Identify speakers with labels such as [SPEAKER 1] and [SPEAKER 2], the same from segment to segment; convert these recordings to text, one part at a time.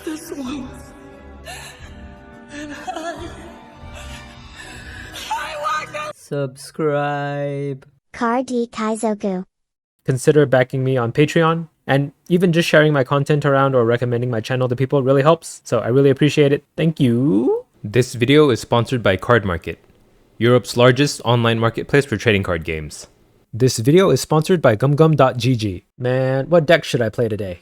[SPEAKER 1] this once. And I want to subscribe.
[SPEAKER 2] Card Kaizoku.
[SPEAKER 3] Consider backing me on Patreon, and even just sharing my content around or recommending my channel to people really helps, so I really appreciate it. Thank you! This video is sponsored by Card Market, Europe's largest online marketplace for trading card games. This video is sponsored by gumgum.gg. Man, what deck should I play today?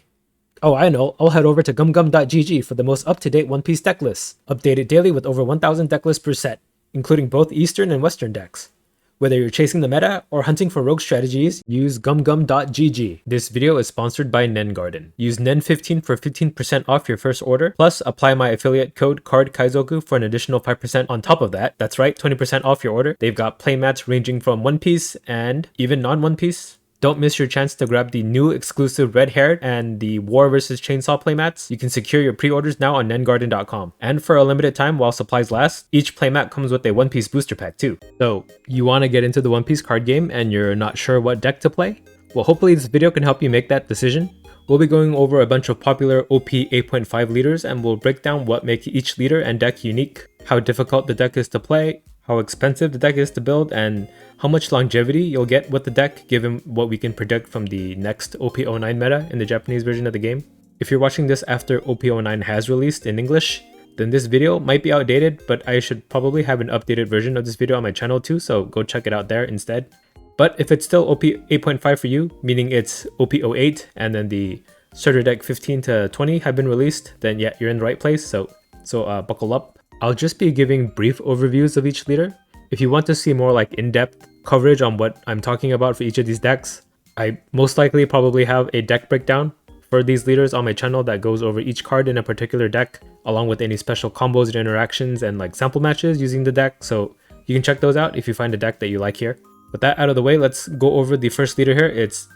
[SPEAKER 3] Oh, I know, I'll head over to gumgum.gg for the most up-to-date One Piece deck lists, updated daily with over 1,000 deck lists per set, including both Eastern and Western decks. Whether you're chasing the meta or hunting for rogue strategies, use gumgum.gg. This video is sponsored by Nen Garden. Use Nen15 for 15% off your first order, plus apply my affiliate code Kaizoku for an additional 5% on top of that. That's right, 20% off your order. They've got playmats ranging from One Piece and even non-One Piece. Don't miss your chance to grab the new exclusive Red Hair and the War vs. Chainsaw playmats. You can secure your pre-orders now on nengarden.com. And for a limited time while supplies last, each playmat comes with a One Piece booster pack too. So, you want to get into the One Piece card game and you're not sure what deck to play? Well, hopefully this video can help you make that decision. We'll be going over a bunch of popular OP8.5 leaders and we'll break down what makes each leader and deck unique, how difficult the deck is to play, how expensive the deck is to build, and how much longevity you'll get with the deck given what we can predict from the next OP09 meta in the Japanese version of the game. If you're watching this after OP09 has released in English, then this video might be outdated, but I should probably have an updated version of this video on my channel too, so go check it out there instead. But if it's still OP8.5 for you, meaning it's OP08 and then the starter deck 15 to 20 have been released, then yeah, you're in the right place, so buckle up. I'll just be giving brief overviews of each leader. If you want to see more like in-depth coverage on what I'm talking about for each of these decks, I most likely probably have a deck breakdown for these leaders on my channel that goes over each card in a particular deck, along with any special combos and interactions and like sample matches using the deck, so you can check those out if you find a deck that you like here. With that out of the way, let's go over the first leader here. It's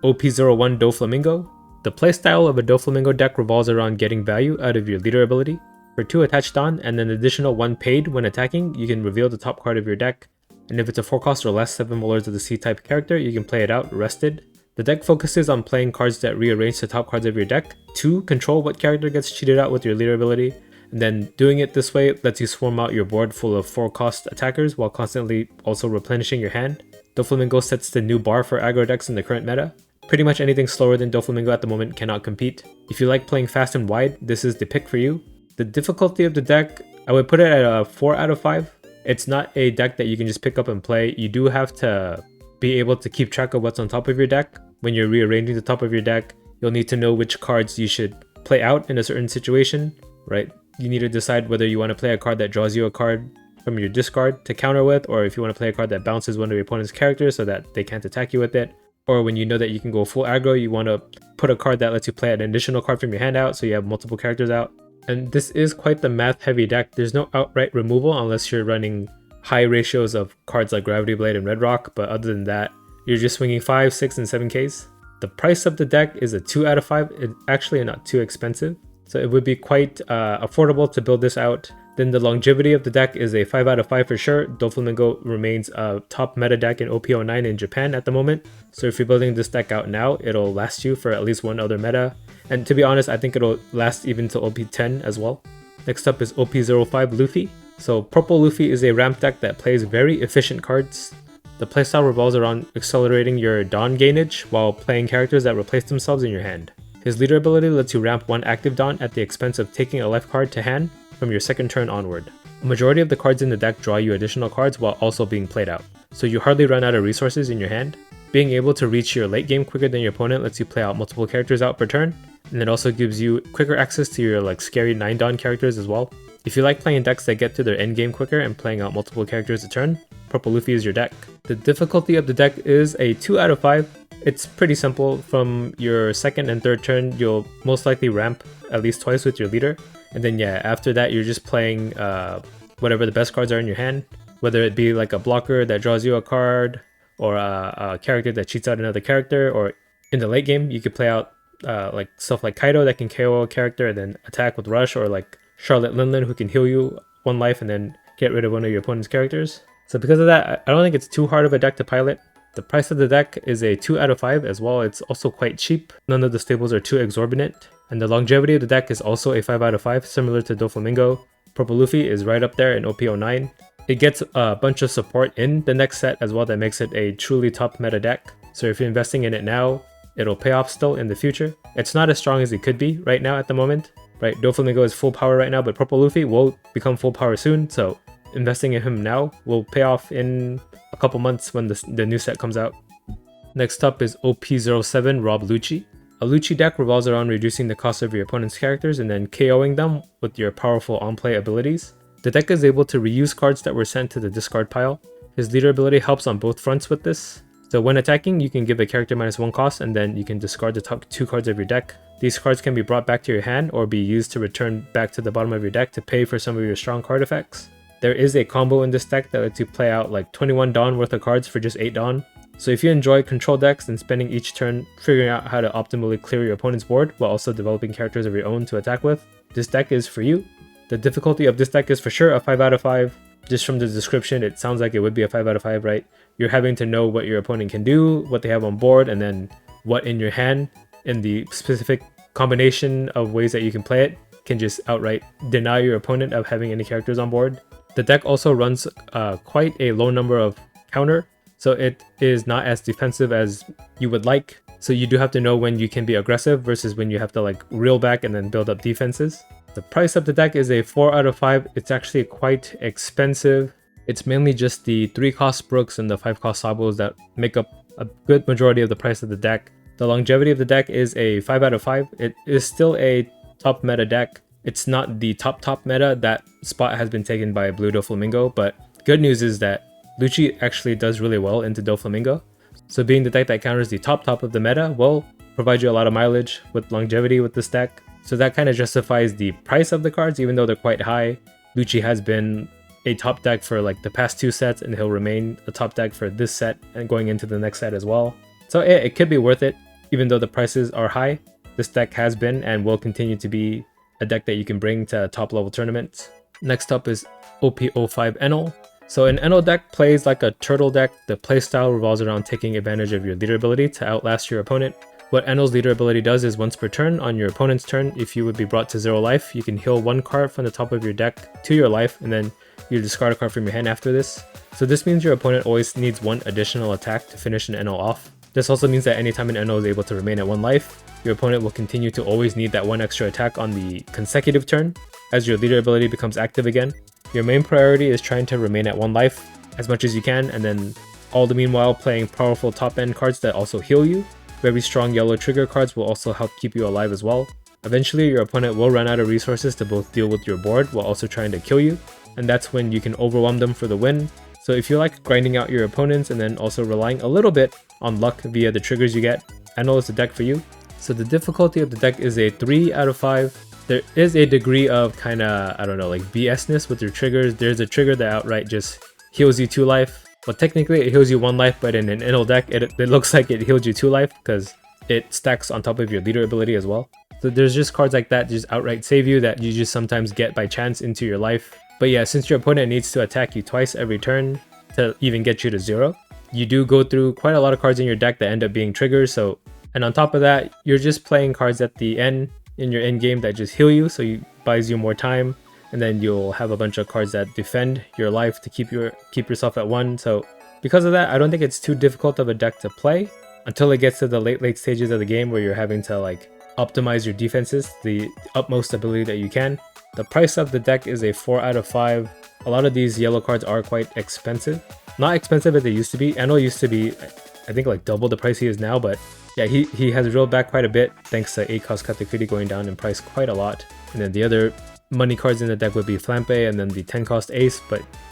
[SPEAKER 3] OP01 Doflamingo. The playstyle of a Doflamingo deck revolves around getting value out of your leader ability. For 2 attached on and an additional 1 paid when attacking, you can reveal the top card of your deck. And if it's a 4 cost or less 7 Lords of the Sea type character, you can play it out rested. The deck focuses on playing cards that rearrange the top cards of your deck to control what character gets cheated out with your leader ability. And then doing it this way lets you swarm out your board full of 4 cost attackers while constantly also replenishing your hand. Doflamingo sets the new bar for aggro decks in the current meta. Pretty much anything slower than Doflamingo at the moment cannot compete. If you like playing fast and wide, this is the pick for you. The difficulty of the deck, I would put it at a 4 out of 5. It's not a deck that you can just pick up and play. You do have to be able to keep track of what's on top of your deck. When you're rearranging the top of your deck, you'll need to know which cards you should play out in a certain situation, right? You need to decide whether you want to play a card that draws you a card from your discard to counter with, or if you want to play a card that bounces one of your opponent's characters so that they can't attack you with it. Or when you know that you can go full aggro, you want to put a card that lets you play an additional card from your hand out so you have multiple characters out. And this is quite the math heavy deck. There's no outright removal unless you're running high ratios of cards like Gravity Blade and Red Rock, but other than that, you're just swinging 5, 6, and 7Ks. The price of the deck is a 2 out of 5. It's actually not too expensive, so it would be quite affordable to build this out. Then the longevity of the deck is a 5 out of 5 for sure. Doflamingo remains a top meta deck in OP09 in Japan at the moment, so if you're building this deck out now, it'll last you for at least one other meta. And to be honest, I think it'll last even till OP10 as well. Next up is OP05 Luffy. So Purple Luffy is a ramp deck that plays very efficient cards. The playstyle revolves around accelerating your Dawn gainage while playing characters that replace themselves in your hand. His leader ability lets you ramp 1 active Dawn at the expense of taking a life card to hand from your second turn onward. A majority of the cards in the deck draw you additional cards while also being played out, so you hardly run out of resources in your hand. Being able to reach your late game quicker than your opponent lets you play out multiple characters out per turn, and it also gives you quicker access to your like scary 9 Dawn characters as well. If you like playing decks that get to their end game quicker and playing out multiple characters a turn, Purple Luffy is your deck. The difficulty of the deck is a 2 out of 5. It's pretty simple. From your second and third turn, you'll most likely ramp at least twice with your leader. And then yeah, after that you're just playing whatever the best cards are in your hand. Whether it be like a blocker that draws you a card, or a character that cheats out another character, or in the late game you could play out like stuff like Kaido that can KO a character and then attack with Rush, or like Charlotte Linlin who can heal you 1 life and then get rid of one of your opponent's characters. So because of that, I don't think it's too hard of a deck to pilot. The price of the deck is a 2 out of 5 as well. It's also quite cheap. None of the stables are too exorbitant. And the longevity of the deck is also a 5 out of 5, similar to Doflamingo. Purple Luffy is right up there in OP9. It gets a bunch of support in the next set as well that makes it a truly top meta deck. So if you're investing in it now, it'll pay off still in the future. It's not as strong as it could be right now at the moment. Right, Doflamingo is full power right now, but Purple Luffy will become full power soon. So investing in him now will pay off in a couple months when the new set comes out. Next up is OP07 Rob Lucci. A Lucci deck revolves around reducing the cost of your opponent's characters and then KOing them with your powerful on-play abilities. The deck is able to reuse cards that were sent to the discard pile. His leader ability helps on both fronts with this. So when attacking, you can give a character -1 cost and then you can discard the top 2 cards of your deck. These cards can be brought back to your hand or be used to return back to the bottom of your deck to pay for some of your strong card effects. There is a combo in this deck that lets you play out like 21 Dawn worth of cards for just 8 Dawn. So if you enjoy control decks and spending each turn figuring out how to optimally clear your opponent's board while also developing characters of your own to attack with, this deck is for you. The difficulty of this deck is for sure a 5 out of 5. Just from the description, it sounds like it would be a 5 out of 5, right? You're having to know what your opponent can do, what they have on board, and then what in your hand in the specific combination of ways that you can play it can just outright deny your opponent of having any characters on board. The deck also runs quite a low number of counter, so it is not as defensive as you would like. So you do have to know when you can be aggressive versus when you have to like reel back and then build up defenses. The price of the deck is a 4 out of 5. It's actually quite expensive. It's mainly just the 3 cost Brooks and the 5 cost Sabos that make up a good majority of the price of the deck. The longevity of the deck is a 5 out of 5. It is still a top meta deck. It's not the top meta. That spot has been taken by Blue Doflamingo, but good news is that Lucci actually does really well into Doflamingo. So being the deck that counters the top of the meta will provide you a lot of mileage with longevity with this deck. So that kind of justifies the price of the cards, even though they're quite high. Lucci has been a top deck for like the past 2 sets, and he'll remain a top deck for this set and going into the next set as well. So it could be worth it, even though the prices are high. This deck has been and will continue to be a deck that you can bring to top level tournaments. Next up is OP8.5 Enel. So an Enel deck plays like a turtle deck. The playstyle revolves around taking advantage of your leader ability to outlast your opponent. What Enel's leader ability does is once per turn, on your opponent's turn, if you would be brought to 0 life, you can heal 1 card from the top of your deck to your life, and then you discard a card from your hand after this. So this means your opponent always needs 1 additional attack to finish an Enel off. This also means that anytime an Enel is able to remain at 1 life, your opponent will continue to always need that 1 extra attack on the consecutive turn as your leader ability becomes active again. Your main priority is trying to remain at 1 life as much as you can, and then all the meanwhile playing powerful top end cards that also heal you. Very strong yellow trigger cards will also help keep you alive as well. Eventually your opponent will run out of resources to both deal with your board while also trying to kill you, and that's when you can overwhelm them for the win. So if you like grinding out your opponents and then also relying a little bit on luck via the triggers you get, Enel is the deck for you. So the difficulty of the deck is a 3 out of 5. There is a degree of kinda, I don't know, like BS-ness with your triggers. There's a trigger that outright just heals you 2 life. But technically it heals you 1 life, but in an Enel deck, it looks like it healed you 2 life because it stacks on top of your leader ability as well. So there's just cards like that just outright save you that you just sometimes get by chance into your life. But yeah, since your opponent needs to attack you twice every turn to even get you to 0, you do go through quite a lot of cards in your deck that end up being triggers. So, and on top of that, you're just playing cards at the end in your end game that just heal you, so it buys you more time, and then you'll have a bunch of cards that defend your life to keep yourself at 1. So because of that, I don't think it's too difficult of a deck to play until it gets to the late stages of the game where you're having to like optimize your defenses the utmost ability that you can. The price of the deck is a 4 out of 5. A lot of these yellow cards are quite expensive. Not expensive as they used to be. Enel used to be, I think, like double the price he is now, but yeah, he has reeled back quite a bit thanks to 8 cost Katakuri going down in price quite a lot. And then the other money cards in the deck would be Flampe and then the 10 cost Ace,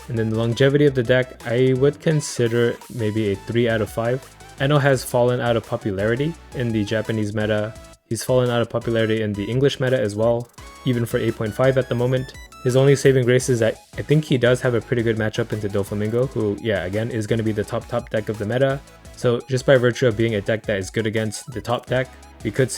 [SPEAKER 3] and then the longevity of the deck, I would consider maybe a 3 out of 5. Enel has fallen out of popularity in the Japanese meta. He's fallen out of popularity in the English meta as well, even for 8.5 at the moment. His only saving grace is that I think he does have a pretty good matchup into Doflamingo, who, yeah, again, is going to be the top deck of the meta. So just by virtue of being a deck that is good against the top deck, you could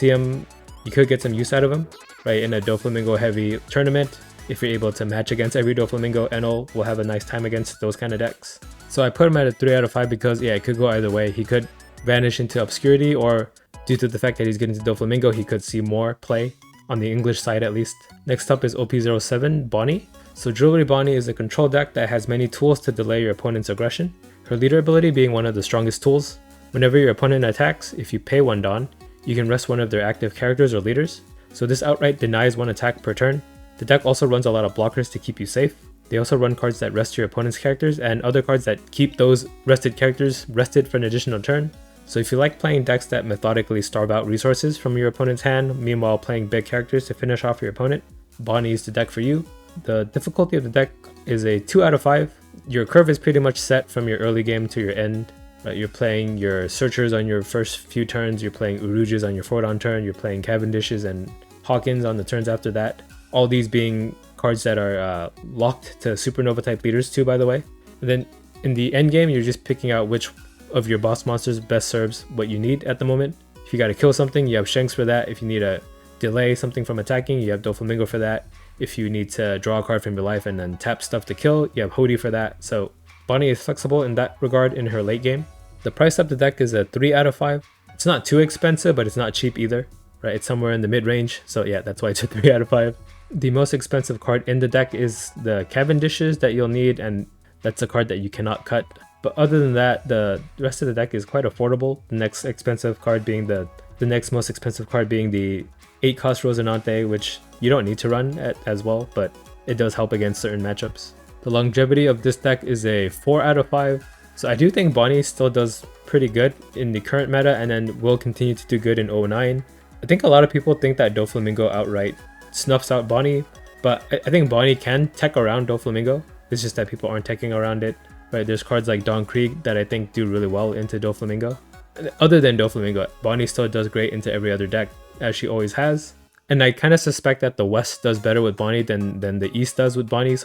[SPEAKER 3] get some use out of him, right? In a Doflamingo heavy tournament, if you're able to match against every Doflamingo, Enel will have a nice time against those kind of decks. So I put him at a 3 out of 5 because, yeah, it could go either way. He could vanish into obscurity, or due to the fact that he's getting to Doflamingo, he could see more play on the English side at least. Next up is OP07 Bonnie. So Jewelry Bonnie is a control deck that has many tools to delay your opponent's aggression, her leader ability being one of the strongest tools. Whenever your opponent attacks, if you pay 1 Dawn, you can rest one of their active characters or leaders, so this outright denies 1 attack per turn. The deck also runs a lot of blockers to keep you safe. They also run cards that rest your opponent's characters and other cards that keep those rested characters rested for an additional turn. So if you like playing decks that methodically starve out resources from your opponent's hand, meanwhile playing big characters to finish off your opponent, Bonnie is the deck for you. The difficulty of the deck is a 2 out of 5. Your curve is pretty much set from your early game to your end. You're playing your Searchers on your first few turns, you're playing Uruges on your 4-down turn, you're playing Cavendishes and Hawkins on the turns after that. All these being cards that are locked to Supernova type leaders too, by the way. And then in the end game, you're just picking out which of your boss monsters best serves what you need at the moment. If you gotta kill something, you have Shanks for that. If you need to delay something from attacking, you have Doflamingo for that. If you need to draw a card from your life and then tap stuff to kill, you have Hody for that. So Bonnie is flexible in that regard in her late game. The price of the deck is a 3 out of 5. It's not too expensive, but it's not cheap either, right? It's somewhere in the mid-range, so yeah, that's why it's a 3 out of 5. The most expensive card in the deck is the Cavendishes that you'll need, and that's a card that you cannot cut. But other than that, the rest of the deck is quite affordable. The next expensive card being the next most expensive card being the 8-cost Rosinante, which you don't need to run as well, but it does help against certain matchups. The longevity of this deck is a 4 out of 5. So I do think Bonnie still does pretty good in the current meta and then will continue to do good in 09. I think a lot of people think that Doflamingo outright snuffs out Bonnie, but I think Bonnie can tech around Doflamingo. It's just that people aren't teching around it. Right? There's cards like Dawn Krieg that I think do really well into Doflamingo. Other than Doflamingo, Bonnie still does great into every other deck, as she always has. And I kind of suspect that the West does better with Bonnie than the East does with Bonnie,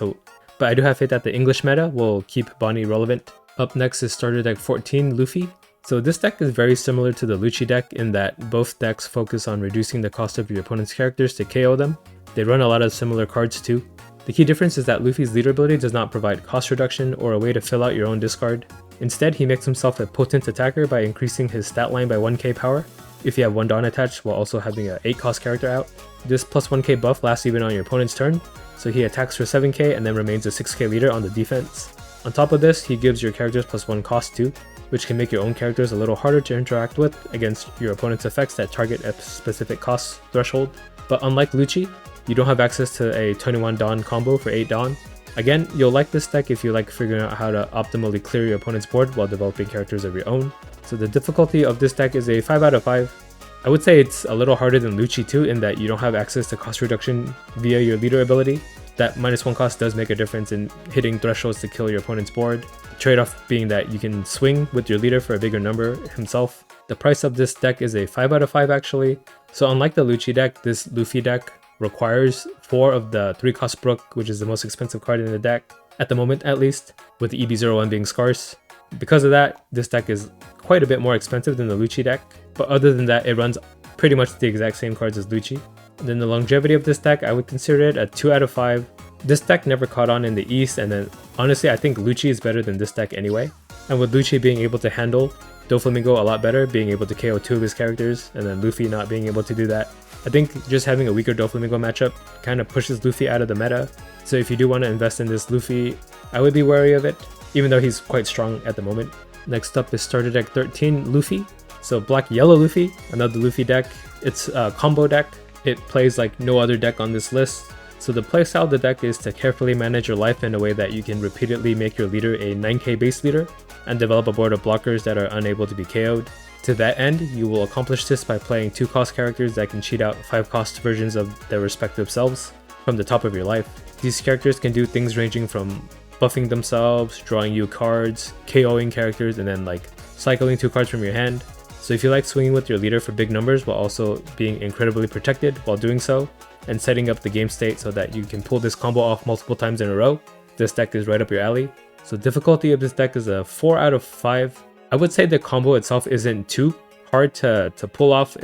[SPEAKER 3] but I do have faith that the English meta will keep Bonnie relevant. Up next is starter deck 14, Luffy. So this deck is very similar to the Lucci deck in that both decks focus on reducing the cost of your opponent's characters to KO them. They run a lot of similar cards too. The key difference is that Luffy's leader ability does not provide cost reduction or a way to fill out your own discard. Instead, he makes himself a potent attacker by increasing his stat line by 1k power if you have 1 Dawn attached while also having an 8-cost character out. This plus 1k buff lasts even on your opponent's turn, so he attacks for 7k and then remains a 6k leader on the defense. On top of this, he gives your characters plus 1 cost too, which can make your own characters a little harder to interact with against your opponent's effects that target a specific cost threshold. But unlike Lucci, you don't have access to a 21 Dawn combo for 8 Dawn. Again, you'll like this deck if you like figuring out how to optimally clear your opponent's board while developing characters of your own. So the difficulty of this deck is a 5 out of 5. I would say it's a little harder than Lucci too in that you don't have access to cost reduction via your leader ability. That -1 cost does make a difference in hitting thresholds to kill your opponent's board. The trade-off being that you can swing with your leader for a bigger number himself. The price of this deck is a 5 out of 5 actually. So unlike the Lucci deck, this Luffy deck requires 4 of the 3-cost Brook, which is the most expensive card in the deck, at the moment at least, with the EB01 being scarce. Because of that, this deck is quite a bit more expensive than the Lucci deck, but other than that, it runs pretty much the exact same cards as Lucci. And then the longevity of this deck, I would consider it a 2 out of 5. This deck never caught on in the East, and then honestly I think Lucci is better than this deck anyway. And with Lucci being able to handle Doflamingo a lot better, being able to KO 2 of his characters, and then Luffy not being able to do that, I think just having a weaker Doflamingo matchup kind of pushes Luffy out of the meta. So if you do want to invest in this Luffy, I would be wary of it, even though he's quite strong at the moment. Next up is starter deck 13, Luffy. So black-yellow Luffy, another Luffy deck. It's a combo deck. It plays like no other deck on this list. So the playstyle of the deck is to carefully manage your life in a way that you can repeatedly make your leader a 9k base leader and develop a board of blockers that are unable to be KO'd. To that end, you will accomplish this by playing 2-cost characters that can cheat out 5-cost versions of their respective selves from the top of your life. These characters can do things ranging from buffing themselves, drawing you cards, KOing characters, and then like cycling 2 cards from your hand. So if you like swinging with your leader for big numbers while also being incredibly protected while doing so, and setting up the game state so that you can pull this combo off multiple times in a row, this deck is right up your alley. So difficulty of this deck is a 4 out of 5. I would say the combo itself isn't too hard to pull off.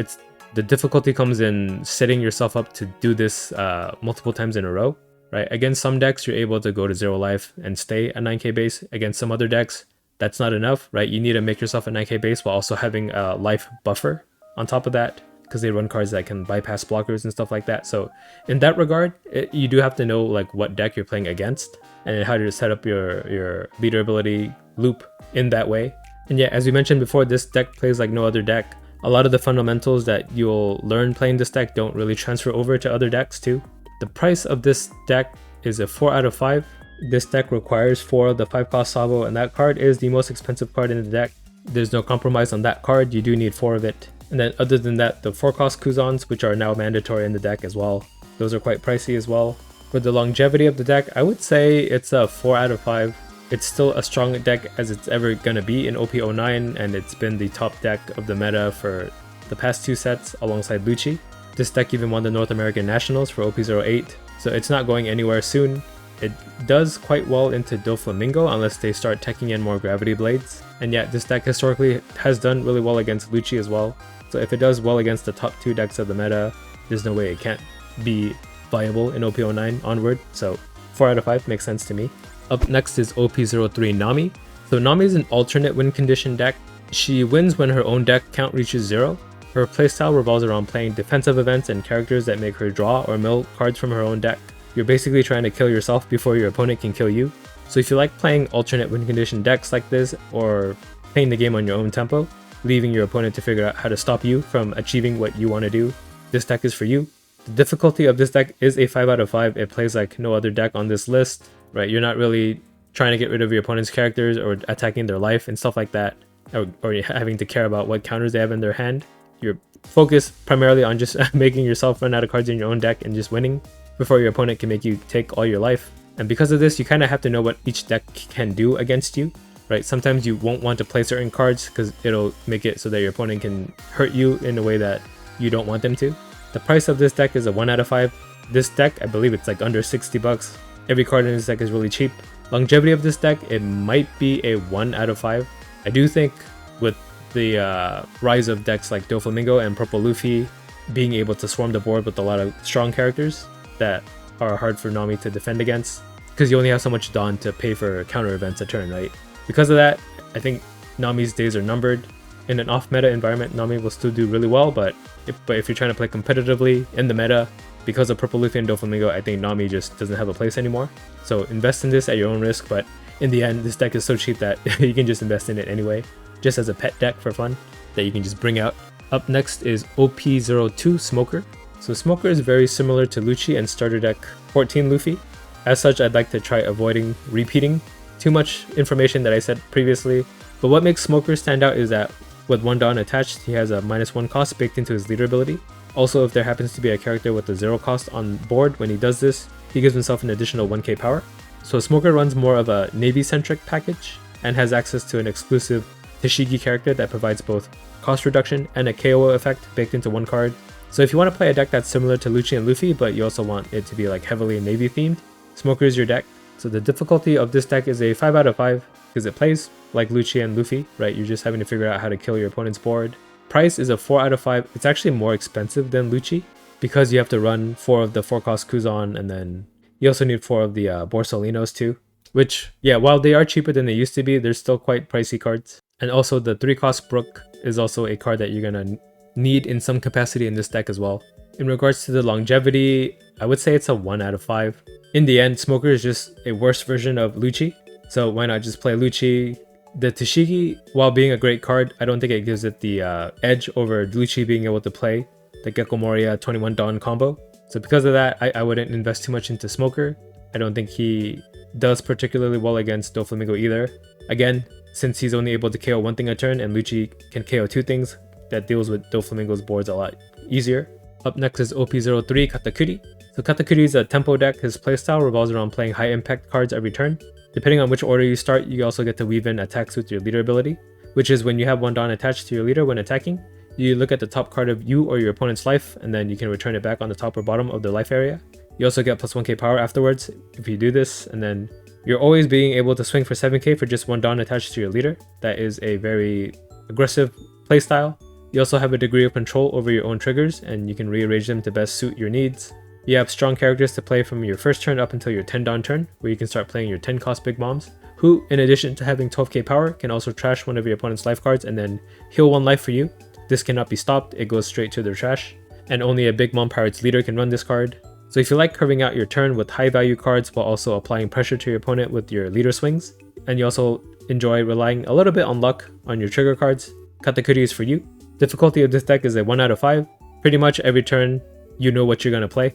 [SPEAKER 3] The difficulty comes in setting yourself up to do this multiple times in a row, right? Against some decks, you're able to go to 0 life and stay a 9k base. Against some other decks, that's not enough, right? You need to make yourself a 9k base while also having a life buffer on top of that. because they run cards that can bypass blockers and stuff like that. So in that regard, you do have to know like what deck you're playing against and how to set up your leader ability loop in that way. And yeah, as we mentioned before, this deck plays like no other deck. A lot of the fundamentals that you'll learn playing this deck don't really transfer over to other decks too. The price of this deck is a 4 out of 5. This deck requires 4 of the 5 cost Sabo, and that card is the most expensive card in the deck. There's no compromise on that card, you do need 4 of it. And then other than that, the 4 cost Kuzans, which are now mandatory in the deck as well. Those are quite pricey as well. For the longevity of the deck, I would say it's a 4 out of 5. It's still a strong deck as it's ever gonna be in OP09, and it's been the top deck of the meta for the past 2 sets alongside Lucci. This deck even won the North American Nationals for OP08, so it's not going anywhere soon. It does quite well into Doflamingo unless they start teching in more Gravity Blades. And yeah, this deck historically has done really well against Lucci as well. So if it does well against the top 2 decks of the meta, there's no way it can't be viable in OP09 onward. So 4 out of 5 makes sense to me. Up next is OP03 Nami. So Nami is an alternate win condition deck. She wins when her own deck count reaches 0. Her playstyle revolves around playing defensive events and characters that make her draw or mill cards from her own deck. You're basically trying to kill yourself before your opponent can kill you. So if you like playing alternate win condition decks like this, or playing the game on your own tempo, leaving your opponent to figure out how to stop you from achieving what you want to do, this deck is for you. The difficulty of this deck is a 5 out of 5. It plays like no other deck on this list, right? You're not really trying to get rid of your opponent's characters or attacking their life and stuff like that, or having to care about what counters they have in their hand. You're focused primarily on just making yourself run out of cards in your own deck and just winning before your opponent can make you take all your life. And because of this, you kind of have to know what each deck can do against you, right? Sometimes you won't want to play certain cards because it'll make it so that your opponent can hurt you in a way that you don't want them to. The price of this deck is a 1 out of 5. This deck, I believe it's like under 60 bucks. Every card in this deck is really cheap. Longevity of this deck, it might be a 1 out of 5. I do think with the rise of decks like Doflamingo and Purple Luffy being able to swarm the board with a lot of strong characters that are hard for Nami to defend against, because you only have so much Dawn to pay for counter events a turn, right? Because of that, I think Nami's days are numbered. In an off-meta environment, Nami will still do really well, but if you're trying to play competitively in the meta, because of Purple Luffy and Doflamingo, I think Nami just doesn't have a place anymore. So invest in this at your own risk, but in the end, this deck is so cheap that you can just invest in it anyway, just as a pet deck for fun that you can just bring out. Up next is OP02 Smoker. So Smoker is very similar to Lucci and starter deck 14 Luffy. As such, I'd like to try avoiding repeating too much information that I said previously. But what makes Smoker stand out is that with 1 Dawn attached, he has a -1 cost baked into his leader ability. Also, if there happens to be a character with a 0 cost on board when he does this, he gives himself an additional 1k power. So Smoker runs more of a Navy-centric package and has access to an exclusive Tashigi character that provides both cost reduction and a KO effect baked into 1 card. So if you want to play a deck that's similar to Lucci and Luffy, but you also want it to be like heavily Navy themed, Smoker is your deck. So the difficulty of this deck is a 5 out of 5 because it plays like Lucci and Luffy, right? You're just having to figure out how to kill your opponent's board. Price is a 4 out of 5. It's actually more expensive than Lucci because you have to run 4 of the 4 cost Kuzan, and then you also need 4 of the Borsalinos too, which, yeah, while they are cheaper than they used to be, they're still quite pricey cards. And also the 3 cost Brook is also a card that you're gonna need in some capacity in this deck as well. In regards to the longevity, I would say it's a 1 out of 5. In the end, Smoker is just a worse version of Lucci, so why not just play Lucci? The Tashigi, while being a great card, I don't think it gives it the edge over Lucci being able to play the Gecko Moria 21 Dawn combo. So because of that, I wouldn't invest too much into Smoker. I don't think he does particularly well against Doflamingo either. Again, since he's only able to KO 1 thing a turn and Lucci can KO 2 things, that deals with Doflamingo's boards a lot easier. Up next is OP03 Katakuri. So Katakuri is a tempo deck. His playstyle revolves around playing high impact cards every turn. Depending on which order you start, you also get to weave in attacks with your leader ability, which is when you have 1 Dawn attached to your leader when attacking, you look at the top card of you or your opponent's life, and then you can return it back on the top or bottom of their life area. You also get plus 1k power afterwards if you do this, and then you're always being able to swing for 7k for just 1 Dawn attached to your leader. That is a very aggressive playstyle. You also have a degree of control over your own triggers, and you can rearrange them to best suit your needs. You have strong characters to play from your first turn up until your 10 Dawn turn, where you can start playing your 10 cost Big Bombs, who, in addition to having 12k power, can also trash one of your opponent's life cards and then heal 1 life for you. this cannot be stopped, it goes straight to their trash, and only a Big Mom Pirates leader can run this card. So if you like curving out your turn with high value cards while also applying pressure to your opponent with your leader swings, and you also enjoy relying a little bit on luck on your trigger cards, Katakuri is for you. Difficulty of this deck is a 1 out of 5. Pretty much every turn you know what you're going to play.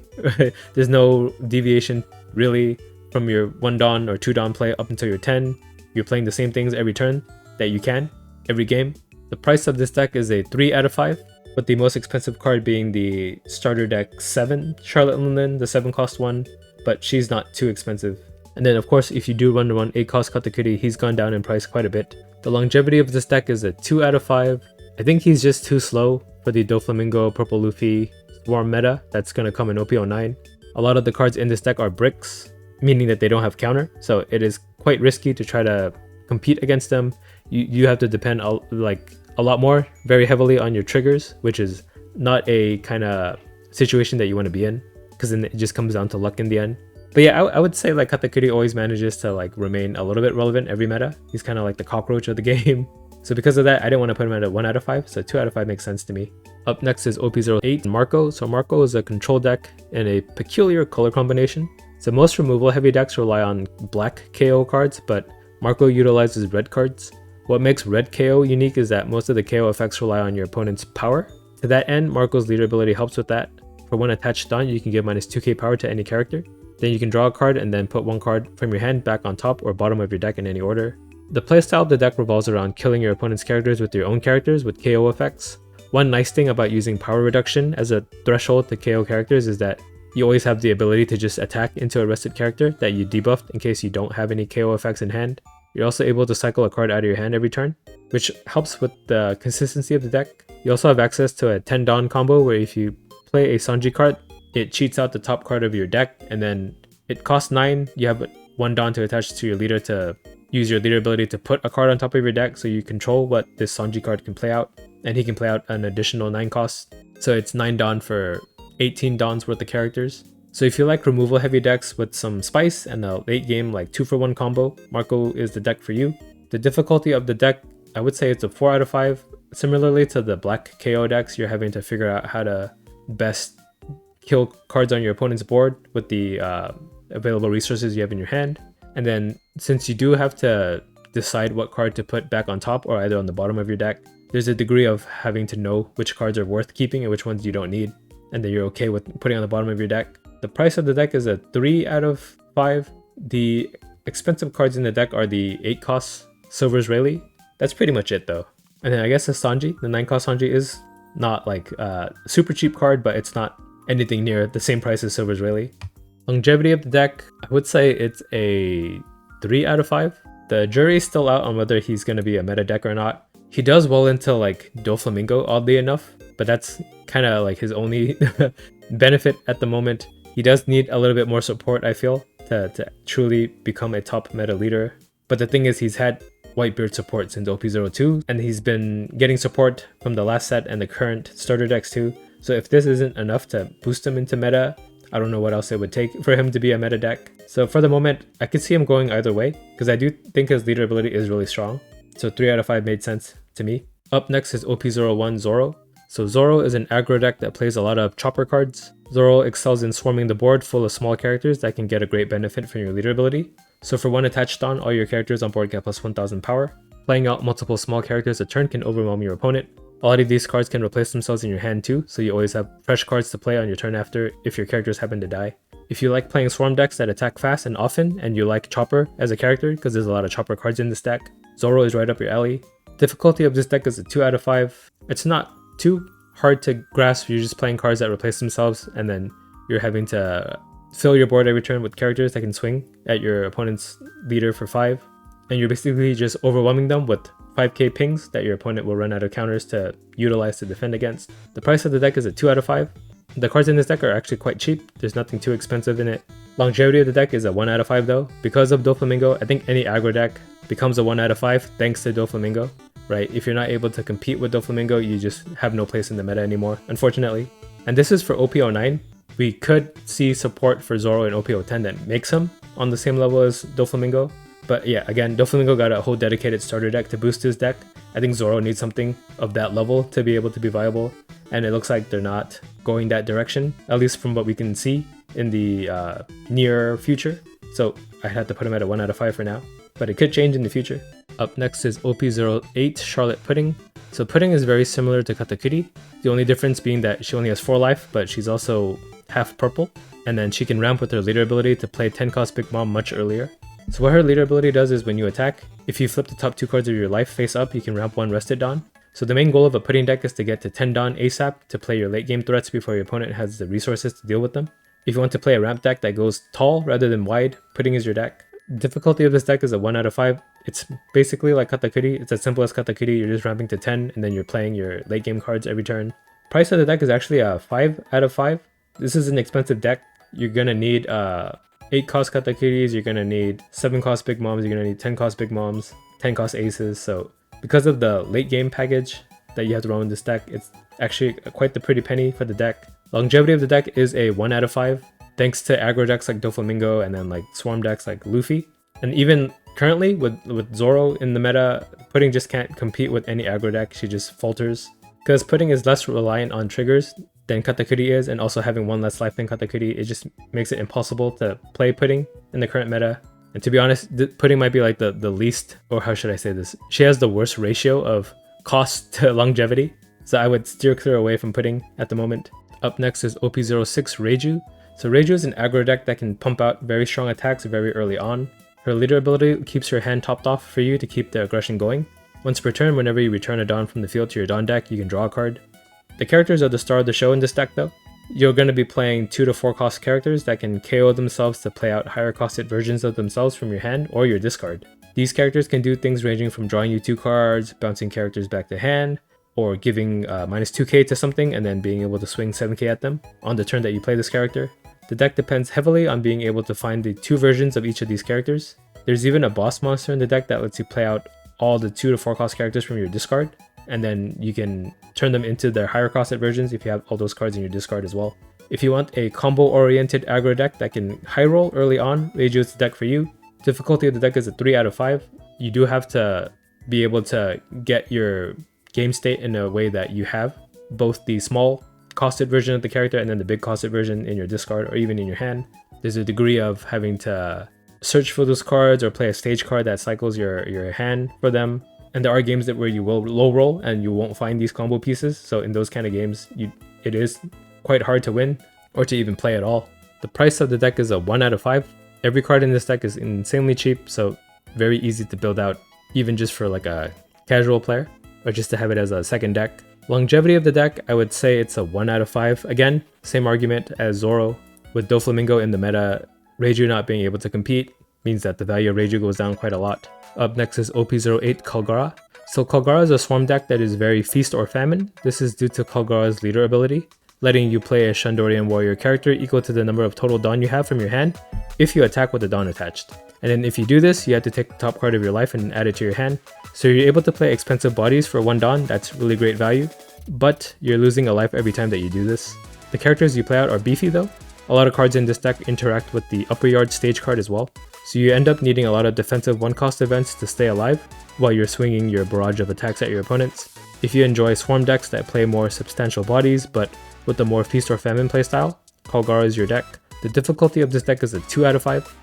[SPEAKER 3] There's no deviation really from your 1 Dawn or 2 Dawn play up until your 10. You're playing the same things every turn that you can, every game. The price of this deck is a 3 out of 5, with the most expensive card being the starter deck 7, Charlotte Linden, the 7 cost one, but she's not too expensive. And then of course if you do run 8 cost Katakuri, he's gone down in price quite a bit. The longevity of this deck is a 2 out of 5. I think he's just too slow for the Doflamingo, Purple Luffy, Swarm meta that's going to come in OP9. A lot of the cards in this deck are bricks, meaning that they don't have counter, so it is quite risky to try to compete against them. You have to depend a lot more, very heavily on your triggers, which is not a kind of situation that you want to be in, because then it just comes down to luck in the end. But yeah, I would say like Katakuri always manages to like remain a little bit relevant every meta. He's kind of like the cockroach of the game. So because of that, I didn't want to put him at a 1 out of 5, so 2 out of 5 makes sense to me. Up next is OP8 Marco. So Marco is a control deck in a peculiar color combination. So most removal heavy decks rely on black KO cards, but Marco utilizes red cards. What makes red KO unique is that most of the KO effects rely on your opponent's power. To that end, Marco's leader ability helps with that. For one attached stun, you can give minus 2k power to any character. Then you can draw a card and then put one card from your hand back on top or bottom of your deck in any order. The playstyle of the deck revolves around killing your opponent's characters with your own characters with KO effects. One nice thing about using power reduction as a threshold to KO characters is that you always have the ability to just attack into a rested character that you debuffed in case you don't have any KO effects in hand. You're also able to cycle a card out of your hand every turn, which helps with the consistency of the deck. You also have access to a 10 Dawn combo where if you play a Sanji card, it cheats out the top card of your deck, and then it costs 9, you have 1 Dawn to attach to your leader to use your leader ability to put a card on top of your deck so you control what this Sanji card can play out, and he can play out an additional 9 costs. So it's 9 Dawn for 18 Dawns worth of characters. So if you like removal heavy decks with some spice and a late game like 2-for-1 combo, Marco is the deck for you. The difficulty of the deck, I would say it's a 4 out of 5. Similarly to the black KO decks, you're having to figure out how to best kill cards on your opponent's board with the available resources you have in your hand. And then since you do have to decide what card to put back on top or either on the bottom of your deck, there's a degree of having to know which cards are worth keeping and which ones you don't need, and that you're okay with putting on the bottom of your deck. The price of the deck is a 3 out of 5. The expensive cards in the deck are the 8 cost Silver's Rayleigh. That's pretty much it though. And then I guess the Sanji, the 9 cost Sanji is not like a super cheap card, but it's not anything near the same price as Silver's Rayleigh. Longevity of the deck, I would say it's a 3 out of 5. The jury is still out on whether he's going to be a meta deck or not. He does well into like Doflamingo, oddly enough, but that's kind of like his only benefit at the moment. He does need a little bit more support, I feel, to truly become a top meta leader. But the thing is, he's had Whitebeard support since OP02, and he's been getting support from the last set and the current starter decks too. So if this isn't enough to boost him into meta, I don't know what else it would take for him to be a meta deck. So for the moment, I could see him going either way, because I do think his leader ability is really strong. So 3 out of 5 made sense to me. Up next is OP01 Zoro. So Zoro is an aggro deck that plays a lot of chopper cards. Zoro excels in swarming the board full of small characters that can get a great benefit from your leader ability. So for one attached on, all your characters on board get plus 1000 power. Playing out multiple small characters a turn can overwhelm your opponent. A lot of these cards can replace themselves in your hand too, so you always have fresh cards to play on your turn after if your characters happen to die. If you like playing swarm decks that attack fast and often, and you like Chopper as a character, because there's a lot of Chopper cards in this deck, Zoro is right up your alley. Difficulty of this deck is a 2 out of 5. It's not too hard to grasp. You're just playing cards that replace themselves, and then you're having to fill your board every turn with characters that can swing at your opponent's leader for 5. And you're basically just overwhelming them with 5k pings that your opponent will run out of counters to utilize to defend against. The price of the deck is a 2 out of 5. The cards in this deck are actually quite cheap. There's nothing too expensive in it. Longevity of the deck is a 1 out of 5 though. Because of Doflamingo, I think any aggro deck becomes a 1 out of 5 thanks to Doflamingo, right? If you're not able to compete with Doflamingo, you just have no place in the meta anymore, unfortunately. And this is for OP09. We could see support for Zoro in OP010 that makes him on the same level as Doflamingo. But yeah, again, Doflamingo got a whole dedicated starter deck to boost his deck, I think Zoro needs something of that level to be able to be viable, and it looks like they're not going that direction, at least from what we can see in the near future. So I'd have to put him at a 1 out of 5 for now, but it could change in the future. Up next is OP8.5 Charlotte Pudding. So Pudding is very similar to Katakuri, the only difference being that she only has 4 life, but she's also half purple, and then she can ramp with her leader ability to play 10 cost Big Mom much earlier. So what her leader ability does is when you attack, if you flip the top 2 cards of your life face up, you can ramp 1 Rested Dawn. So the main goal of a Pudding deck is to get to 10 Dawn ASAP to play your late game threats before your opponent has the resources to deal with them. If you want to play a ramp deck that goes tall rather than wide, Pudding is your deck. Difficulty of this deck is a 1 out of 5. It's basically like Katakuri. It's as simple as Katakuri. You're just ramping to 10 and then you're playing your late game cards every turn. Price of the deck is actually a 5 out of 5. This is an expensive deck. You're gonna need 8 cost Katakuris, you're gonna need 7 cost Big Moms, you're gonna need 10 cost Big Moms, 10 cost Aces. So because of the late game package that you have to run with this deck, it's actually quite the pretty penny for the deck. Longevity of the deck is a 1 out of 5, thanks to aggro decks like Doflamingo and then like swarm decks like Luffy. And even currently with Zoro in the meta, Pudding just can't compete with any aggro deck, she just falters. Because Pudding is less reliant on triggers than Katakuri is, and also having 1 less life than Katakuri, it just makes it impossible to play Pudding in the current meta. And to be honest, Pudding might be like the least, or how should I say this? She has the worst ratio of cost to longevity, so I would steer clear away from Pudding at the moment. Up next is OP06 Reiju. So Reiju is an aggro deck that can pump out very strong attacks very early on. Her leader ability keeps your hand topped off for you to keep the aggression going. Once per turn, whenever you return a Dawn from the field to your Dawn deck, you can draw a card. The characters are the star of the show in this deck though. You're going to be playing 2 to 4 cost characters that can KO themselves to play out higher costed versions of themselves from your hand or your discard. These characters can do things ranging from drawing you 2 cards, bouncing characters back to hand, or giving minus 2k to something and then being able to swing 7k at them on the turn that you play this character. The deck depends heavily on being able to find the 2 versions of each of these characters. There's even a boss monster in the deck that lets you play out all the 2 to 4 cost characters from your discard, and then you can turn them into their higher costed versions if you have all those cards in your discard as well. If you want a combo oriented aggro deck that can high roll early on, Reiju is the deck for you. Difficulty of the deck is a 3 out of 5. You do have to be able to get your game state in a way that you have both the small costed version of the character and then the big costed version in your discard or even in your hand. There's a degree of having to search for those cards or play a stage card that cycles your hand for them. And there are games where you will low roll and you won't find these combo pieces. So in those kind of games, it is quite hard to win or to even play at all. The price of the deck is a 1 out of 5. Every card in this deck is insanely cheap, so very easy to build out, even just for like a casual player or just to have it as a second deck. Longevity of the deck, I would say it's a 1 out of 5. Again, same argument as Zoro. With Doflamingo in the meta, Reiju not being able to compete means that the value of Reiju goes down quite a lot. Up next is OP08 Kalgara. So Kalgara is a swarm deck that is very feast or famine. This is due to Kalgara's leader ability, letting you play a Shandorian warrior character equal to the number of total Dawn you have from your hand if you attack with a Dawn attached. And then if you do this, you have to take the top card of your life and add it to your hand. So you're able to play expensive bodies for 1 Dawn, that's really great value, but you're losing a life every time that you do this. The characters you play out are beefy though. A lot of cards in this deck interact with the upper yard stage card as well. So you end up needing a lot of defensive 1-cost events to stay alive while you're swinging your barrage of attacks at your opponents. If you enjoy swarm decks that play more substantial bodies but with a more feast or famine playstyle, Kalgara is your deck. The difficulty of this deck is a 2 out of 5.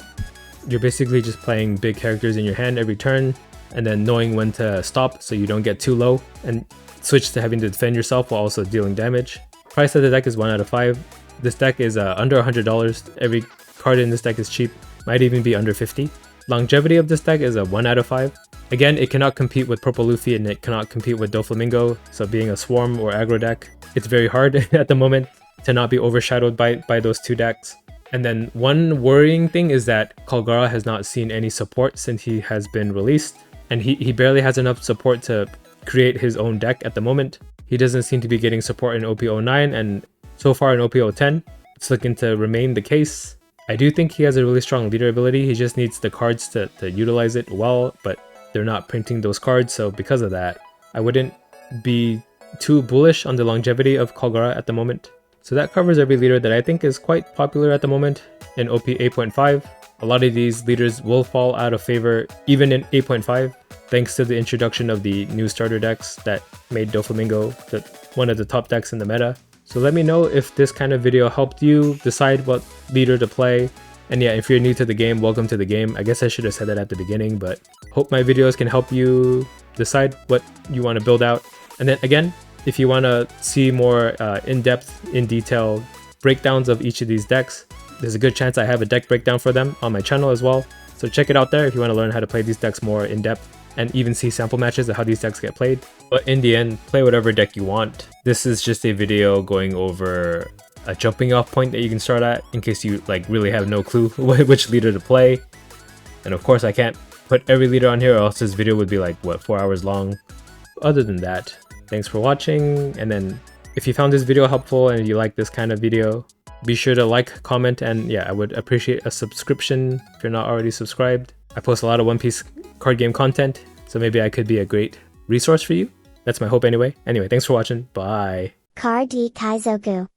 [SPEAKER 3] You're basically just playing big characters in your hand every turn and then knowing when to stop so you don't get too low and switch to having to defend yourself while also dealing damage. Price of the deck is 1 out of 5. This deck is under $100. Every card in this deck is cheap, might even be under 50. Longevity of this deck is a 1 out of 5. Again, it cannot compete with Purple Luffy and it cannot compete with Doflamingo, so being a swarm or aggro deck, it's very hard at the moment to not be overshadowed by those 2 decks. And then one worrying thing is that Kalgara has not seen any support since he has been released, and he barely has enough support to create his own deck at the moment. He doesn't seem to be getting support in OP09, and so far in OP010, it's looking to remain the case. I do think he has a really strong leader ability, he just needs the cards to utilize it well, but they're not printing those cards, so because of that, I wouldn't be too bullish on the longevity of Kalgara at the moment. So that covers every leader that I think is quite popular at the moment in OP8.5. A lot of these leaders will fall out of favor even in 8.5. thanks to the introduction of the new starter decks that made Doflamingo one of the top decks in the meta. So let me know if this kind of video helped you decide what leader to play. And yeah, if you're new to the game, welcome to the game. I guess I should have said that at the beginning, but hope my videos can help you decide what you want to build out. And then again, if you want to see more in-depth, in detail breakdowns of each of these decks, there's a good chance I have a deck breakdown for them on my channel as well. So check it out there if you want to learn how to play these decks more in depth and even see sample matches of how these decks get played. But in the end, play whatever deck you want. This is just a video going over a jumping off point that you can start at in case you like really have no clue which leader to play. And of course I can't put every leader on here or else this video would be like, what, 4 hours long? Other than that, thanks for watching. And then if you found this video helpful and you like this kind of video, be sure to like, comment, and yeah, I would appreciate a subscription if you're not already subscribed. I post a lot of One Piece card game content, so maybe I could be a great resource for you. That's my hope anyway. Anyway, thanks for watching. Bye.
[SPEAKER 2] Kaizoku.